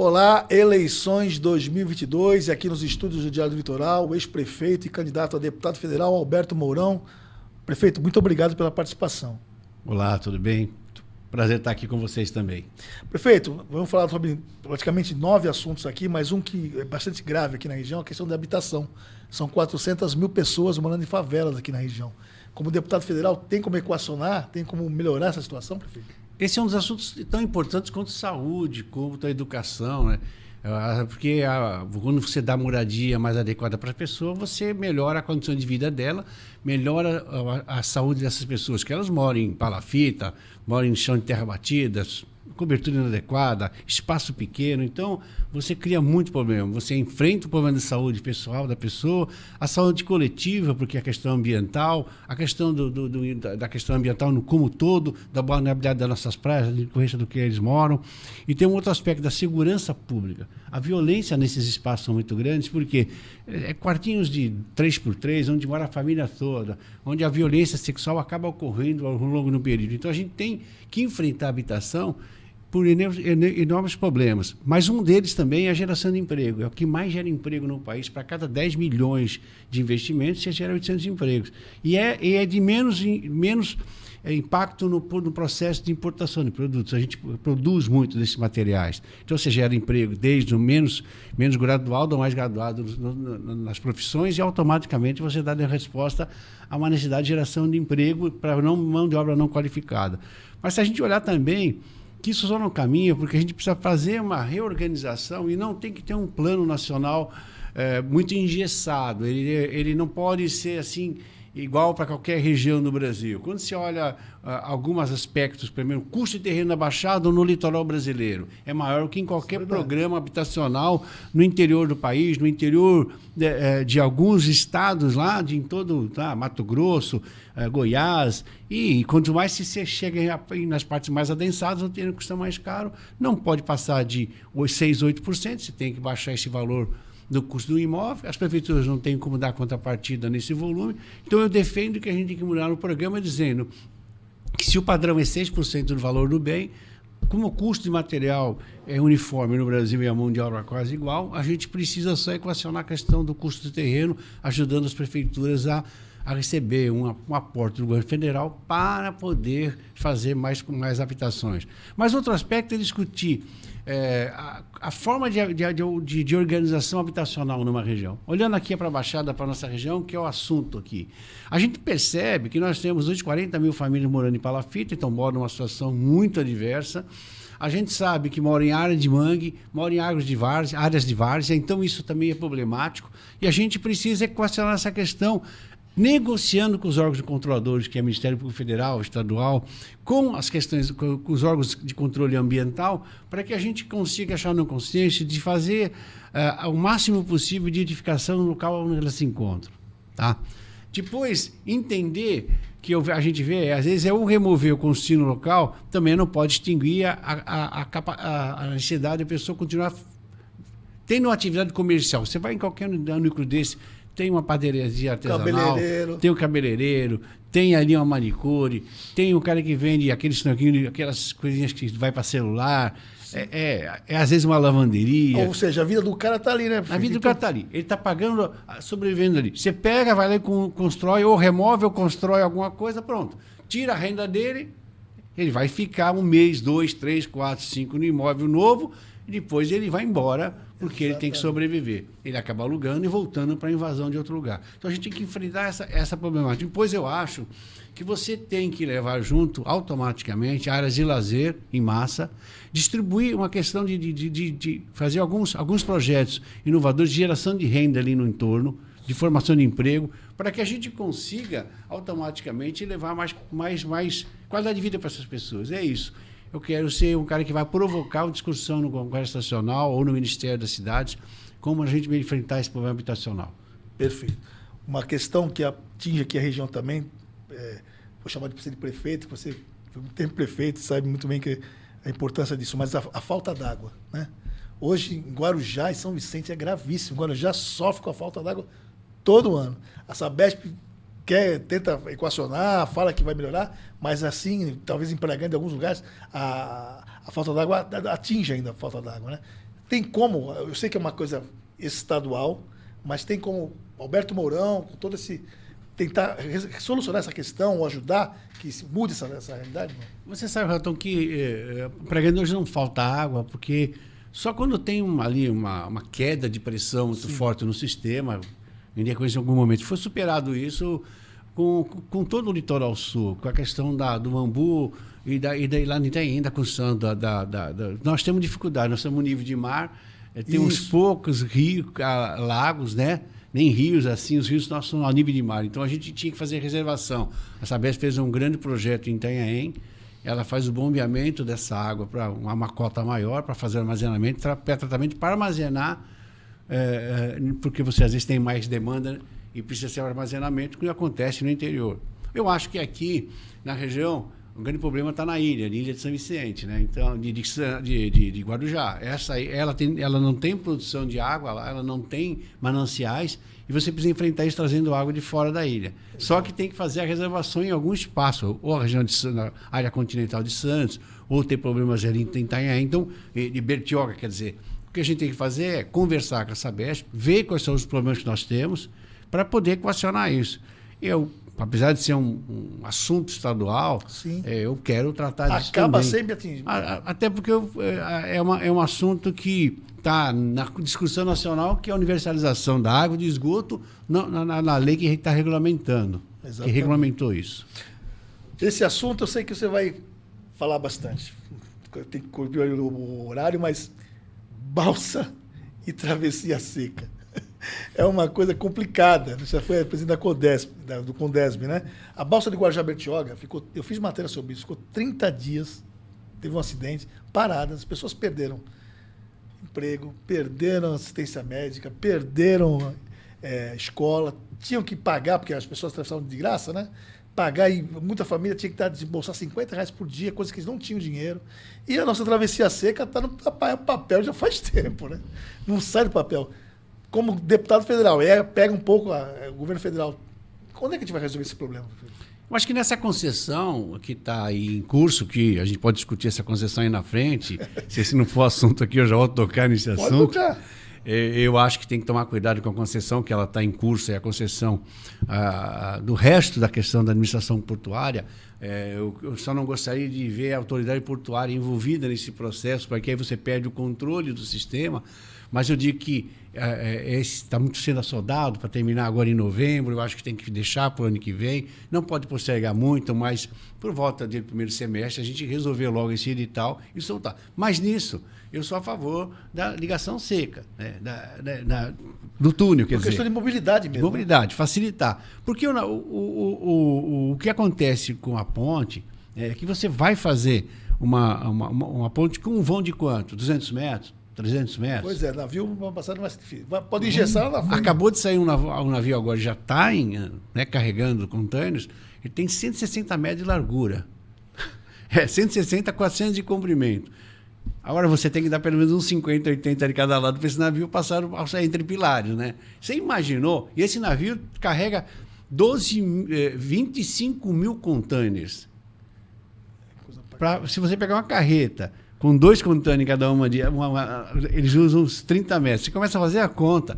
Olá, eleições 2022, aqui nos estúdios do Diário do Litoral, o ex-prefeito e candidato a deputado federal, Alberto Mourão. Prefeito, muito obrigado pela participação. Olá, tudo bem? Prazer estar aqui com vocês também. Prefeito, vamos falar sobre praticamente 9 assuntos aqui, mas um que é bastante grave aqui na região, a questão da habitação. São 400 mil pessoas morando em favelas aqui na região. Como deputado federal, tem como equacionar, tem como melhorar essa situação, prefeito? Esse é um dos assuntos tão importantes quanto saúde, quanto a educação, né? Porque quando você dá moradia mais adequada para a pessoa, você melhora a condição de vida dela, melhora a saúde dessas pessoas, que elas moram em palafita, moram em chão de terra batida, cobertura inadequada, espaço pequeno. Então, você cria muito problema. Você enfrenta o problema de saúde pessoal da pessoa, a saúde coletiva, porque a questão ambiental, a questão da questão ambiental no como todo, da vulnerabilidade das nossas praias, da decorrência do que eles moram. E tem um outro aspecto da segurança pública. A violência nesses espaços são muito grandes, porque é quartinhos de 3x3, onde mora a família toda, onde a violência sexual acaba ocorrendo ao longo do período. Então, a gente tem que enfrentar a habitação por enormes problemas. Mas um deles também é a geração de emprego. É o que mais gera emprego no país. Para cada 10 milhões de investimentos, você gera 800 empregos. E é de menos impacto no processo de importação de produtos. A gente produz muito desses materiais. Então, você gera emprego desde o menos graduado ao mais graduado nas profissões e, automaticamente, você dá a resposta a uma necessidade de geração de emprego para mão de obra não qualificada. Mas, se a gente olhar também que isso só não caminha, porque a gente precisa fazer uma reorganização e não tem que ter um plano nacional muito engessado. Ele não pode ser assim igual para qualquer região do Brasil. Quando se olha alguns aspectos, primeiro, o custo de terreno na Baixada ou no litoral brasileiro é maior que em qualquer programa habitacional no interior do país, no interior de alguns estados lá, em todo Mato Grosso, Goiás, e quanto mais se chega nas partes mais adensadas, o terreno custa mais caro, não pode passar de 6%, 8%, você tem que baixar esse valor do custo do imóvel, as prefeituras não têm como dar contrapartida nesse volume, então eu defendo que a gente tem que mudar no programa dizendo que se o padrão é 6% do valor do bem, como o custo de material é uniforme no Brasil e a mão de obra quase igual, a gente precisa só equacionar a questão do custo do terreno, ajudando as prefeituras a receber um aporte do governo federal para poder fazer mais habitações. Mas outro aspecto é discutir a forma de organização habitacional numa região. Olhando aqui para a Baixada, para a nossa região, que é o assunto aqui. A gente percebe que nós temos hoje 40 mil famílias morando em palafita, então moram numa situação muito adversa. A gente sabe que mora em área de mangue, mora em áreas de várzea, então isso também é problemático. E a gente precisa equacionar essa questão, negociando com os órgãos controladores, que é o Ministério Público Federal, estadual, com as questões, com os órgãos de controle ambiental, para que a gente consiga achar no consciência de fazer o máximo possível de edificação no local onde elas se encontram. Tá? Depois, entender que a gente vê, às vezes, o remover o consumo local, também não pode extinguir a necessidade da pessoa continuar tendo uma atividade comercial. Você vai em qualquer núcleo desse, tem uma padariazinha artesanal, tem um cabeleireiro, tem ali uma manicure, tem um cara que vende aquelas coisinhas que vai para celular, às vezes uma lavanderia. Ou seja, a vida do cara está ali, né? A vida do cara está ali, ele está pagando, sobrevivendo ali. Você pega, vai lá e constrói, ou remove ou constrói alguma coisa, pronto. Tira a renda dele, ele vai ficar 1 mês, 2, 3, 4, 5 no imóvel novo, e depois ele vai embora, porque ele tem que sobreviver. Ele acaba alugando e voltando para a invasão de outro lugar. Então, a gente tem que enfrentar essa problemática. Depois, eu acho que você tem que levar junto, automaticamente, áreas de lazer em massa, distribuir uma questão de fazer alguns projetos inovadores de geração de renda ali no entorno, de formação de emprego, para que a gente consiga, automaticamente, levar mais qualidade de vida para essas pessoas. É isso. Eu quero ser um cara que vai provocar uma discussão no Congresso Nacional ou no Ministério das Cidades, como a gente vai enfrentar esse problema habitacional. Perfeito. Uma questão que atinge aqui a região também, vou chamar de você de prefeito, que você foi muito tempo prefeito, sabe muito bem a importância disso, mas a falta d'água, né? Hoje, em Guarujá e São Vicente é gravíssimo. Guarujá sofre com a falta d'água todo ano. A Sabesp tenta equacionar, fala que vai melhorar, mas assim, talvez empregando em alguns lugares, a falta d'água atinge ainda a falta d'água, né? tem como, eu sei que é uma coisa estadual, mas tem como Alberto Mourão, com todo esse... tentar solucionar essa questão ou ajudar que se mude essa realidade? Não? Você sabe, Raton, que para hoje não falta água, porque só quando tem uma queda de pressão muito forte no sistema, em algum momento foi superado isso com todo o litoral sul, com a questão do bambu e daí lá ainda a construção nós temos dificuldade, nós temos um nível de mar, tem uns poucos rios, lagos, né? Nem rios assim, os rios nossos são ao nível de mar. Então a gente tinha que fazer reservação. A Sabesp fez um grande projeto em Itanhaém, ela faz o bombeamento dessa água para uma cota maior, para fazer armazenamento, tratamento para armazenar, porque você às vezes tem mais demanda e precisa ser um armazenamento, que acontece no interior. Eu acho que aqui, na região, o grande problema está na ilha de São Vicente, né? Então, de Guarujá. Essa aí, ela não tem produção de água, ela não tem mananciais, e você precisa enfrentar isso trazendo água de fora da ilha. Só que tem que fazer a reservação em algum espaço, ou a região na área continental de Santos, ou ter problemas ali em Itanhaém, então, de Bertioga, quer dizer. O que a gente tem que fazer é conversar com a Sabesp, ver quais são os problemas que nós temos, para poder equacionar isso. Apesar de ser um assunto estadual, eu quero tratar disso acaba também. Sempre atingindo. Até porque é um assunto que está na discussão nacional, que é a universalização da água e do esgoto na lei que está regulamentando, que regulamentou isso. Esse assunto eu sei que você vai falar bastante. Tem que cumprir o horário, mas balsa e travessia seca. É uma coisa complicada. Você foi presidente do Condesb, né? A balsa de Guarujá-Bertioga, eu fiz matéria sobre isso, ficou 30 dias, teve um acidente, parada, as pessoas perderam emprego, perderam assistência médica, perderam escola, tinham que pagar, porque as pessoas atravessavam de graça, né? Pagar, e muita família tinha que desembolsar R$50 por dia, coisas que eles não tinham dinheiro. E a nossa travessia seca está no papel já faz tempo, né? Não sai do papel. Como deputado federal, pega um pouco o governo federal. Quando é que a gente vai resolver esse problema? Eu acho que nessa concessão que está aí em curso, que a gente pode discutir essa concessão aí na frente, se esse não for assunto aqui, eu já vou tocar nesse assunto. Pode tocar. Eu acho que tem que tomar cuidado com a concessão, que ela está em curso, é a concessão do resto da questão da administração portuária. Eu só não gostaria de ver a autoridade portuária envolvida nesse processo, porque aí você perde o controle do sistema. Mas eu digo que esse está muito sendo assodado para terminar agora em novembro. Eu acho que tem que deixar para o ano que vem. Não pode postergar muito, mas por volta do primeiro semestre a gente resolver logo esse edital e soltar. Mas nisso, eu sou a favor da ligação seca, né? Do túnel, quer dizer. Por questão de mobilidade mesmo. De mobilidade, facilitar. Porque o que acontece com a ponte é que você vai fazer uma ponte com um vão de quanto? 200 metros? 300 metros? Pois é, navio vai passar mais difícil. Pode engessar na frente. Acabou de sair um navio agora, já está carregando containers, ele tem 160 metros de largura. 160, 400 de comprimento. Agora você tem que dar pelo menos uns 50, 80 de cada lado para esse navio passar entre pilares, né? Você imaginou? E esse navio carrega 25 mil containers. Se você pegar uma carreta com 2 containers em cada eles usam uns 30 metros. Você começa a fazer a conta.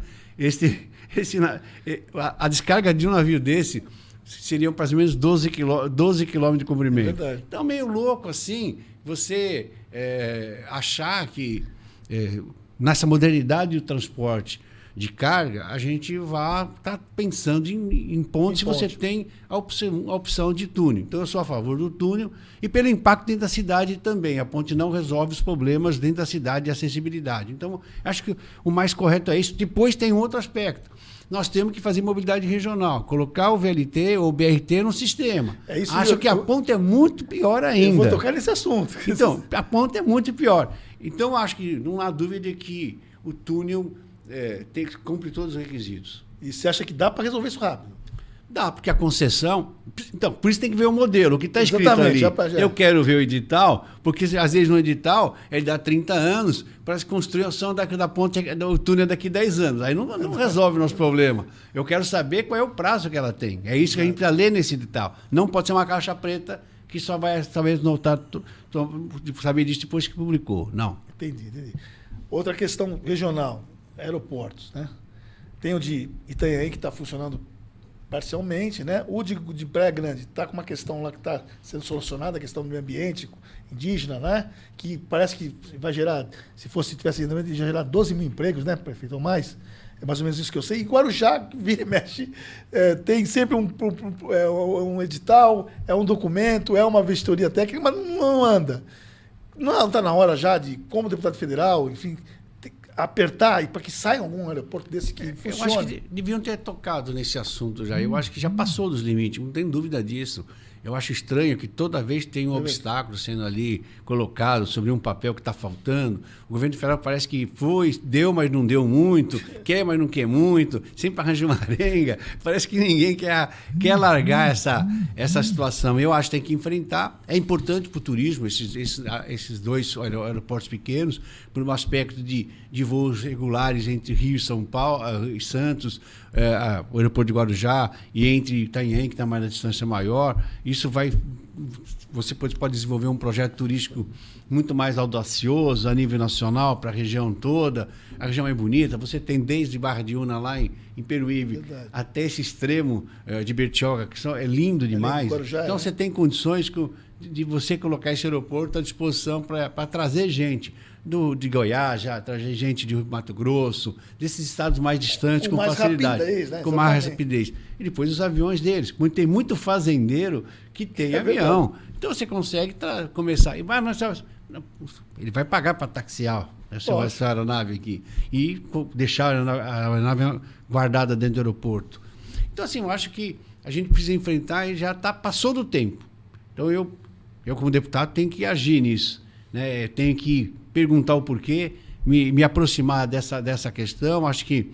A descarga de um navio desse seriam mais ou menos 12 quilômetros de comprimento. É verdade. Então, meio louco assim, você achar que nessa modernidade do transporte de carga, a gente vai estar pensando em pontos se você tem a opção de túnel. Então, eu sou a favor do túnel e pelo impacto dentro da cidade também. A ponte não resolve os problemas dentro da cidade de acessibilidade. Então, acho que o mais correto é isso. Depois tem outro aspecto. Nós temos que fazer mobilidade regional, colocar o VLT ou o BRT no sistema. Acho que a ponte é muito pior ainda. Eu vou tocar nesse assunto. Então, a ponte é muito pior. Então, acho que não há dúvida de que o túnel tem que cumprir todos os requisitos. E você acha que dá para resolver isso rápido? Dá, porque a concessão... Então, por isso tem que ver o modelo, o que está escrito ali. Já. Eu quero ver o edital, porque às vezes no edital ele dá 30 anos para se construir da ponte, do túnel daqui 10 anos. Aí não resolve o nosso problema. Eu quero saber qual é o prazo que ela tem. É isso que a gente precisa ler nesse edital. Não pode ser uma caixa preta que só vai talvez notar, saber disso depois que publicou. Não. Entendi. Outra questão regional, aeroportos, né? Tem o de Itanhaém, que está funcionando parcialmente, né? O de Praia Grande está com uma questão lá que está sendo solucionada, a questão do meio ambiente indígena, né? Que parece que vai gerar, se tivesse ainda, ia gerar 12 mil empregos, né, prefeito, ou mais. É mais ou menos isso que eu sei. E Guarujá, vira e mexe, tem sempre um edital, é um documento, é uma vistoria técnica, mas não anda. Não está na hora já de, como deputado federal, enfim, apertar para que saia algum aeroporto desse que funcione? Eu acho que deviam ter tocado nesse assunto já. Eu acho que já passou dos limites, não tem dúvida disso. Eu acho estranho que toda vez tem um obstáculo sendo ali colocado sobre um papel que está faltando. O governo federal parece que deu, mas não deu muito, quer, mas não quer muito, sempre arranja uma arenga. Parece que ninguém quer largar essa situação. Eu acho que tem que enfrentar. É importante para o turismo, esses dois aeroportos pequenos, por um aspecto de voos regulares entre Rio e São Paulo, e Santos, o aeroporto de Guarujá, e entre Itanhaém, que está mais na distância maior. Isso você pode desenvolver um projeto turístico muito mais audacioso a nível nacional para a região toda. A região é bonita. Você tem desde Barra de Una lá em Peruíbe até esse extremo de Bertioga, que é lindo demais. Então você tem condições de você colocar esse aeroporto à disposição para trazer gente de Goiás, já trazer gente de Mato Grosso, desses estados mais distantes com facilidade, rapidez, né? com mais rapidez. E depois os aviões deles. Tem muito fazendeiro que tem avião. Verdade. Então você consegue começar. Mas ele vai pagar para taxiar essa aeronave aqui e deixar a aeronave guardada dentro do aeroporto. Então, assim, eu acho que a gente precisa enfrentar e já passou do tempo. Então, eu como deputado, tenho que agir nisso, né? Tenho que perguntar o porquê, me aproximar dessa questão. Acho que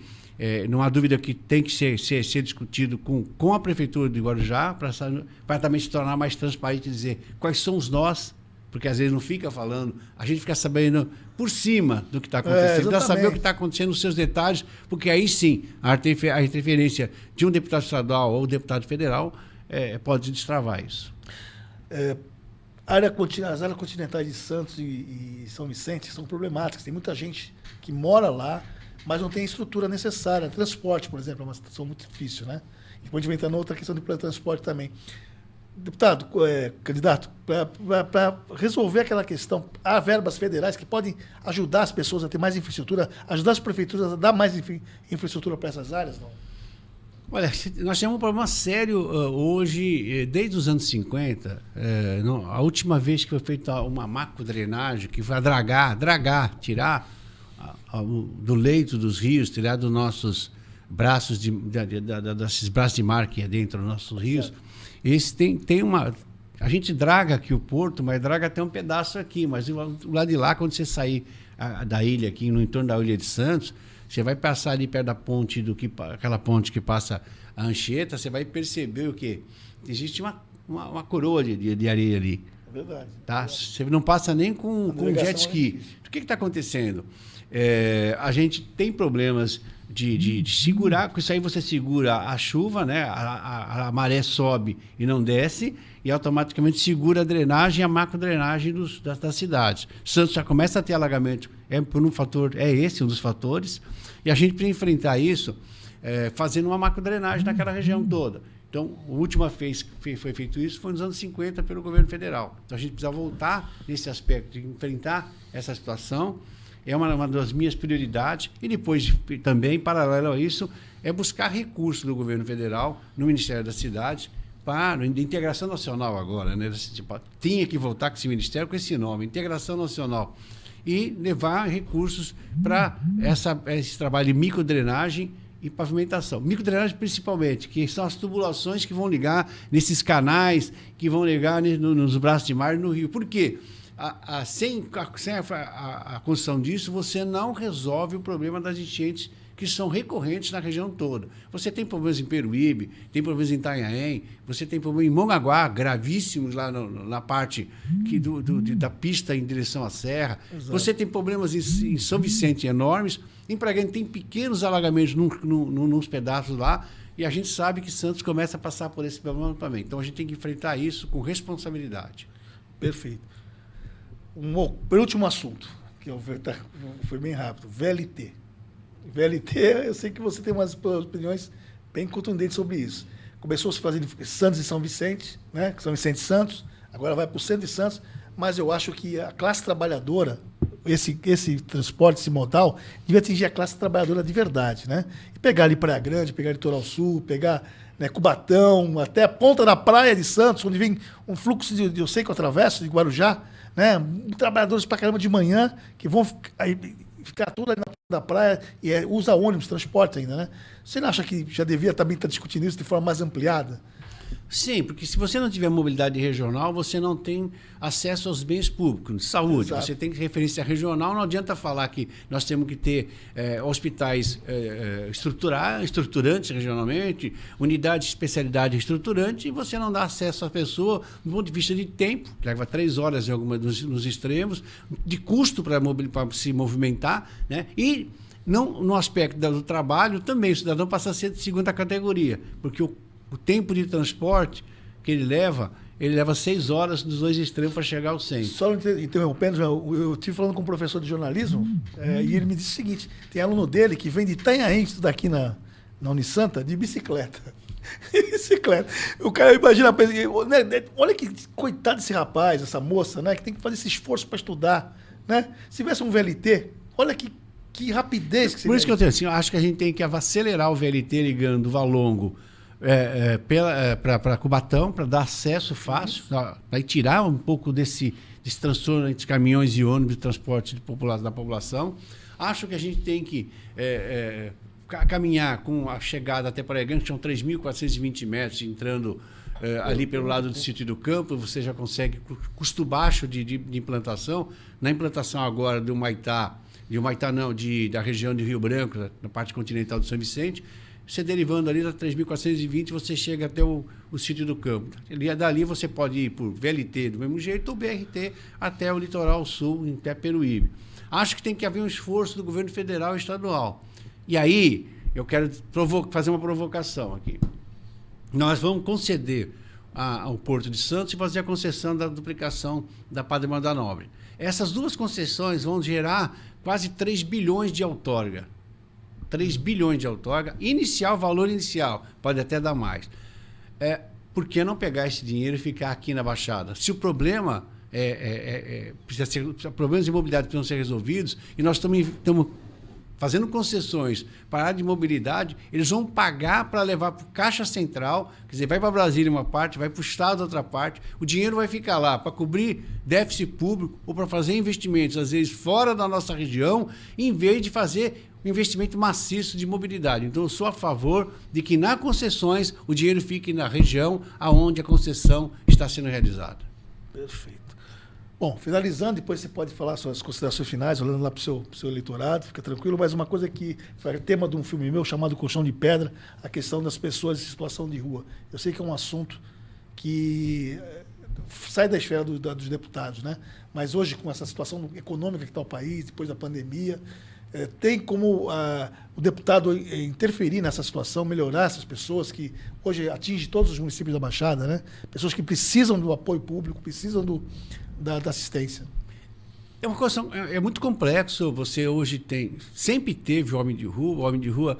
não há dúvida que tem que ser discutido com a Prefeitura de Guarujá para também se tornar mais transparente e dizer quais são os nós, porque às vezes não fica falando, a gente fica sabendo por cima do que está acontecendo, para saber o que está acontecendo nos seus detalhes, porque aí sim a interferência de um deputado estadual ou deputado federal pode destravar isso. As áreas continentais de Santos e São Vicente são problemáticas. Tem muita gente que mora lá, mas não tem a estrutura necessária. Transporte, por exemplo, é uma situação muito difícil, né? E pode inventar outra questão de transporte também. Deputado, candidato, para resolver aquela questão, há verbas federais que podem ajudar as pessoas a ter mais infraestrutura, ajudar as prefeituras a dar mais infraestrutura para essas áreas, não? Olha, nós temos um problema sério hoje, desde os anos 50. A última vez que foi feita uma macro-drenagem, que foi dragar, tirar do leito dos rios, tirar dos nossos braços, desses braços de mar que é dentro dos nossos rios. Esse tem uma... A gente draga aqui o porto, mas draga até um pedaço aqui. Mas do lado de lá, quando você sair da ilha aqui, no entorno da ilha de Santos, você vai passar ali perto da ponte, aquela ponte que passa a Anchieta, você vai perceber o quê? Existe uma coroa de areia ali. É verdade. Tá? Você não passa nem com jet ski. O que está acontecendo? A gente tem problemas de segurar, porque isso aí você segura a chuva, né? A maré sobe e não desce, e automaticamente segura a drenagem e a macro-drenagem das cidades. Santos já começa a ter alagamento, por um fator, esse um dos fatores, e a gente precisa enfrentar isso fazendo uma macro-drenagem naquela região toda. Então, a última vez que foi feito isso foi nos anos 50 pelo governo federal. Então, a gente precisa voltar nesse aspecto de enfrentar essa situação. É uma das minhas prioridades. E depois, também, paralelo a isso, é buscar recursos do governo federal no Ministério das Cidades para integração nacional agora, né? Tinha que voltar com esse ministério, com esse nome, integração nacional, e levar recursos para esse trabalho de microdrenagem e pavimentação. Microdrenagem principalmente, que são as tubulações que vão ligar nesses canais, que vão ligar nos braços de mar e no rio. Por quê? Sem a construção disso, você não resolve o problema das enchentes que são recorrentes na região toda. Você tem problemas em Peruíbe, tem problemas em Itanhaém, você tem problemas em Mongaguá, gravíssimos lá na parte da pista em direção à serra. Exato. Você tem problemas em São Vicente enormes. Em Praguene tem pequenos alagamentos nos pedaços lá, e a gente sabe que Santos começa a passar por esse problema também. Então a gente tem que enfrentar isso com responsabilidade. Perfeito. Penúltimo assunto. foi bem rápido. VLT. VLT, eu sei que você tem umas opiniões bem contundentes sobre isso. Começou a se fazer em Santos e São Vicente, né? São Vicente e Santos, agora vai para o centro de Santos, mas eu acho que a classe trabalhadora, esse transporte, esse modal, devia atingir a classe trabalhadora de verdade, né? E pegar ali Praia Grande, pegar Litoral Sul, pegar, né, Cubatão, até a ponta da praia de Santos, onde vem um fluxo de eu sei que eu atravesso, de Guarujá, né? Trabalhadores pra caramba de manhã, que vão ficar tudo ali na ponta da praia e usa ônibus, transporte ainda, né? Você não acha que já devia também estar discutindo isso de forma mais ampliada? Sim, porque se você não tiver mobilidade regional, você não tem acesso aos bens públicos, saúde. Exato. Você tem referência regional, não adianta falar que nós temos que ter hospitais estruturantes regionalmente, unidade de especialidade estruturante, e você não dá acesso à pessoa do ponto de vista de tempo, que leva 3 horas em alguma nos extremos, de custo para se movimentar, né? E não, no aspecto do trabalho, também o cidadão passa a ser de segunda categoria, porque o tempo de transporte que ele leva 6 horas dos 2 extremos para chegar ao centro. Só interrompendo, eu estive falando com um professor de jornalismo e ele me disse o seguinte, tem aluno dele que vem de Itanhaém, estuda aqui na Unisanta, de bicicleta. Bicicleta. O cara imagina, olha que coitado desse rapaz, essa moça, né, que tem que fazer esse esforço para estudar, né? Se tivesse um VLT, olha que rapidez que seria. Por isso que eu tenho assim, eu acho que a gente tem que acelerar o VLT ligando o Valongo para Cubatão, para dar acesso fácil, para tirar um pouco desse transtorno entre caminhões e ônibus de transporte da população. Acho que a gente tem que caminhar com a chegada até Praia Grande, que são 3.420 metros, entrando ali pelo lado do Sítio do Campo, você já consegue custo baixo de implantação. Na implantação agora do Humaitá, da região de Rio Branco, na parte continental do São Vicente, você derivando ali da 3.420, você chega até o Sítio do Campo. Dali você pode ir por VLT do mesmo jeito ou BRT até o Litoral Sul, até Peruíbe. Acho que tem que haver um esforço do governo federal e estadual. E aí, eu quero fazer uma provocação aqui. Nós vamos conceder ao Porto de Santos e fazer a concessão da duplicação da Padre Amanda Nobre. Essas 2 concessões vão gerar quase 3 bilhões de outorga. 3 bilhões de outorga, valor inicial, pode até dar mais. Por que não pegar esse dinheiro e ficar aqui na Baixada? Se o problema problemas de mobilidade precisam ser resolvidos, e nós estamos fazendo concessões para a área de mobilidade, eles vão pagar para levar para o Caixa Central, quer dizer, vai para Brasília uma parte, vai para o Estado outra parte, o dinheiro vai ficar lá para cobrir déficit público ou para fazer investimentos, às vezes fora da nossa região, em vez de fazer um investimento maciço de mobilidade. Então, eu sou a favor de que, nas concessões, o dinheiro fique na região onde a concessão está sendo realizada. Perfeito. Bom, finalizando, depois você pode falar suas considerações finais, olhando lá para o seu eleitorado, fica tranquilo, mas uma coisa que foi tema de um filme meu chamado Colchão de Pedra, a questão das pessoas em situação de rua. Eu sei que é um assunto que sai da esfera dos deputados, né? Mas hoje, com essa situação econômica que está o país, depois da pandemia, tem como o deputado interferir nessa situação, melhorar essas pessoas que hoje atinge todos os municípios da Baixada, né? Pessoas que precisam do apoio público, precisam da assistência. É uma questão, é muito complexo. Você hoje sempre teve o homem de rua. O homem de rua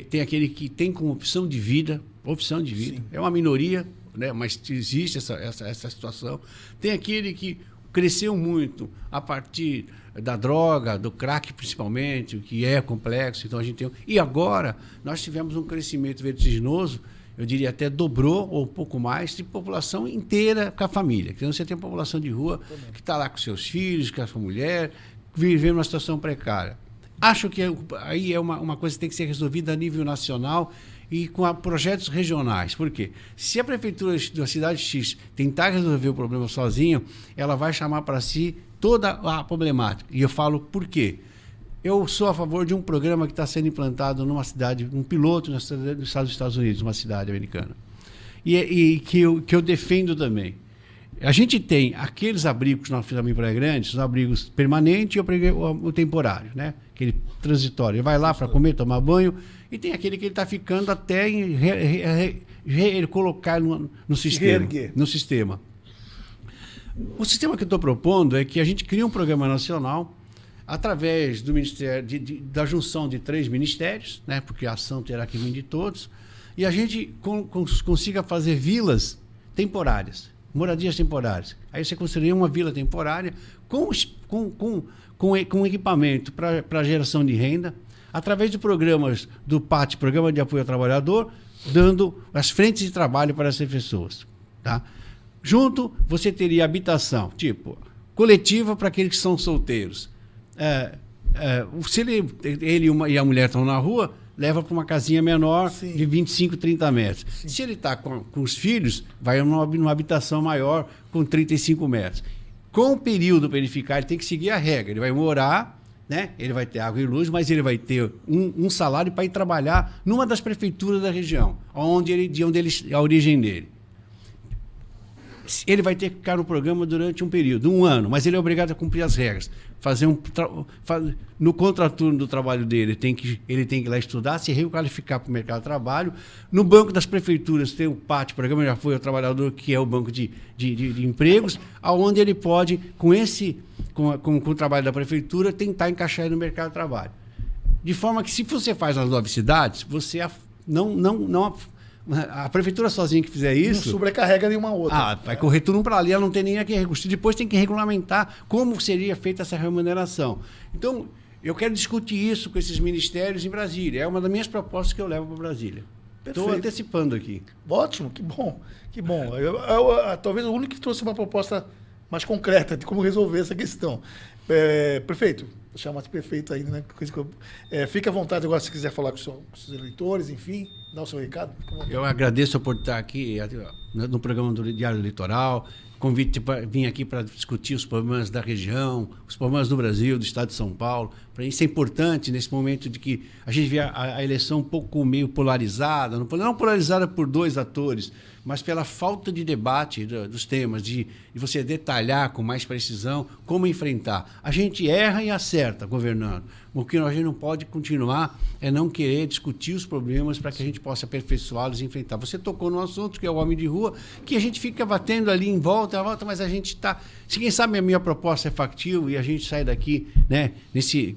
tem aquele que tem como opção de vida. Sim. É uma minoria, né? Mas existe essa situação. Tem aquele que cresceu muito a partir da droga, do crack principalmente, o que é complexo. Então a gente tem. E agora nós tivemos um crescimento vertiginoso. Eu diria até dobrou ou um pouco mais de população inteira com a família. Então você tem a população de rua que está lá com seus filhos, com a sua mulher, vivendo uma situação precária. Acho que aí é uma coisa que tem que ser resolvida a nível nacional e com projetos regionais. Por quê? Se a prefeitura da cidade X tentar resolver o problema sozinha, ela vai chamar para si toda a problemática. E eu falo por quê? Eu sou a favor de um programa que está sendo implantado numa cidade, um piloto no estado dos Estados Unidos, uma cidade americana. E que eu defendo também. A gente tem aqueles abrigos que nós fizemos em Praia Grande, os abrigos permanentes e o temporário, né? Aquele transitório. Ele vai lá para comer, tomar banho, e tem aquele que ele está ficando até colocar no sistema. O sistema que eu estou propondo é que a gente crie um programa nacional através do Ministério, da junção de 3 ministérios, né? Porque a ação terá que vir de todos, e a gente consiga fazer vilas temporárias, moradias temporárias. Aí você construiria uma vila temporária com equipamento para geração de renda, através de programas do PAT, Programa de Apoio ao Trabalhador, dando as frentes de trabalho para essas pessoas. Tá? Junto, você teria habitação, tipo, coletiva para aqueles que são solteiros. Se ele e a mulher estão na rua, leva para uma casinha menor, sim, de 25, 30 metros. Sim. Se ele está com os filhos, vai numa habitação maior com 35 metros. Com o período para ele ficar, ele tem que seguir a regra. Ele vai morar, né? Ele vai ter água e luz, mas ele vai ter um salário para ir trabalhar numa das prefeituras da região, de onde a origem dele. Ele vai ter que ficar no programa durante um período, 1 ano, mas ele é obrigado a cumprir as regras. No contraturno do trabalho dele, ele tem que ir lá estudar, se requalificar para o mercado de trabalho. No banco das prefeituras tem o PAT, Programa de Apoio ao Trabalhador, que é o banco de empregos, onde ele pode, com o trabalho da prefeitura, tentar encaixar ele no mercado de trabalho. De forma que, se você faz nas 9 cidades, você a prefeitura sozinha que fizer isso... Não sobrecarrega nenhuma outra. Vai correr tudo para ali, ela não tem nem a quem recurso. Depois tem que regulamentar como seria feita essa remuneração. Então, eu quero discutir isso com esses ministérios em Brasília. É uma das minhas propostas que eu levo para Brasília. Estou antecipando aqui. Ótimo, que bom. Que bom. Talvez o único que trouxe uma proposta mais concreta de como resolver essa questão. Prefeito, vou chamar de prefeito ainda, né? Fica à vontade agora se quiser falar com os seus eleitores, enfim, dar o seu recado. Eu agradeço por estar aqui no programa do Diário Eleitoral, convite para vir aqui para discutir os problemas da região, os problemas do Brasil, do estado de São Paulo. Para isso é importante nesse momento de que a gente vê a eleição um pouco meio polarizada, não polarizada por 2 atores, mas pela falta de debate dos temas, de você detalhar com mais precisão como enfrentar. A gente erra e acerta governando. O que a gente não pode continuar é não querer discutir os problemas para que a gente possa aperfeiçoá-los e enfrentar. Você tocou no assunto, que é o homem de rua, que a gente fica batendo ali em volta, mas a gente está... Se quem sabe a minha proposta é factível e a gente sai daqui, né,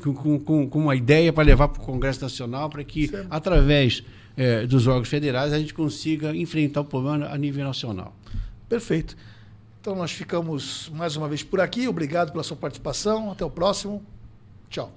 com uma ideia para levar para o Congresso Nacional, para que, através dos órgãos federais, a gente consiga enfrentar o problema a nível nacional. Perfeito. Então, nós ficamos mais uma vez por aqui. Obrigado pela sua participação. Até o próximo. Tchau.